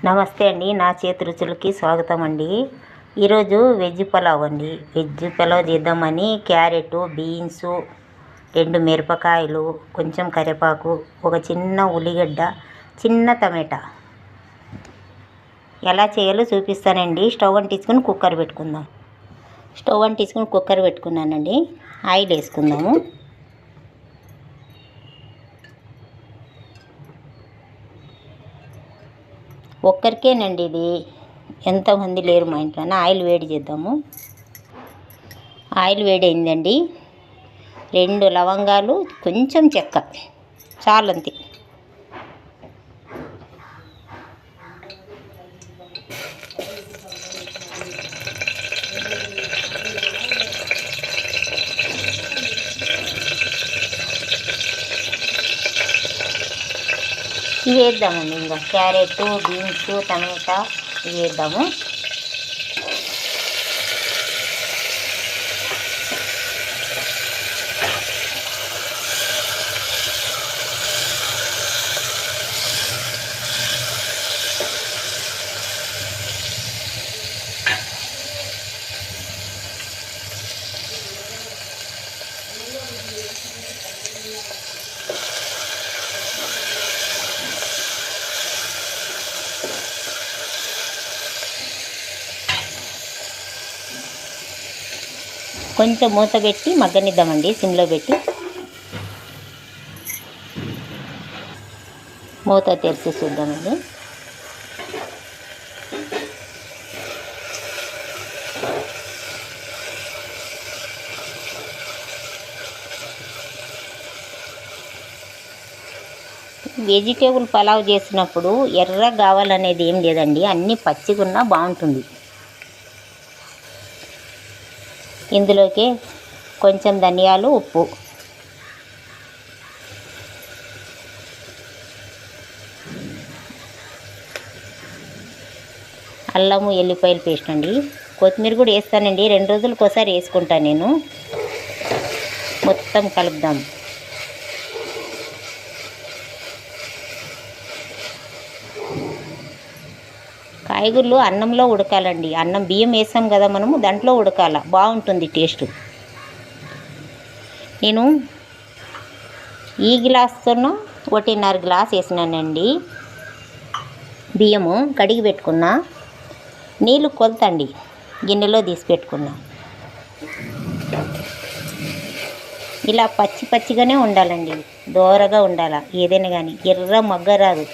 నమస్తే అండి, నా చేతి రుచులకి స్వాగతం అండి. ఈరోజు వెజ్ పలావ్ అండి. వెజ్ పలావ్ చేద్దామని క్యారెట్, బీన్స్, 2 మిరపకాయలు, కొంచెం కరివేపాకు, ఒక చిన్న ఉల్లిగడ్డ, చిన్న టమాటా ఎలా చేయాలో చూపిస్తానండి. స్టవ్ అంటించుకొని కుక్కర్ పెట్టుకుందాం. స్టవ్ అంటించుకొని కుక్కర్ పెట్టుకున్నానండి. ఆయిల్ వేసుకుందాము. ఒక్కరికేనండి ఇది, ఎంతమంది లేరు మా ఇంట్లోనే. ఆయిల్ వేడి చేద్దాము. ఆయిల్ వేడి అయిందండి. 2 లవంగాలు, కొంచెం చెక్క, చాలంతే. ఇవి వేద్దామండి. ఇంకా క్యారెట్, బీన్స్, టమాటా ఇవి వేద్దాము. కొంచెం మూత పెట్టి మగ్గనిద్దామండి, సిమ్లో పెట్టి. మూత తెరిచి చూద్దామండి. వెజిటేబుల్ పలావ్ చేసినప్పుడు ఎర్ర కావాలనేది ఏం లేదండి, అన్నీ పచ్చిగున్నా బాగుంటుంది. ఇందులోకి కొంచెం ధనియాలు, ఉప్పు, అల్లము ఎల్లిపాయల పేస్ట్ అండి. కొత్తిమీర కూడా వేస్తానండి, 2 రోజులకు ఒకసారి వేసుకుంటాను నేను. మొత్తం కలుపుదాం. కాయగూరలు అన్నంలో ఉడకాలండి. అన్నం బియ్యం వేసాం కదా మనము, దాంట్లో ఉడకాల, బాగుంటుంది టేస్ట్. నేను ఈ గ్లాస్తో 1.5 గ్లాస్ వేసినానండి బియ్యము. కడిగి పెట్టుకున్నా. నీళ్ళు కొలతండి, గిన్నెలో తీసి పెట్టుకున్నా. ఇలా పచ్చిగానే ఉండాలండి, దోరగా ఉండాలి. ఏదైనా కానీ ఎర్ర మగ్గ రాదు.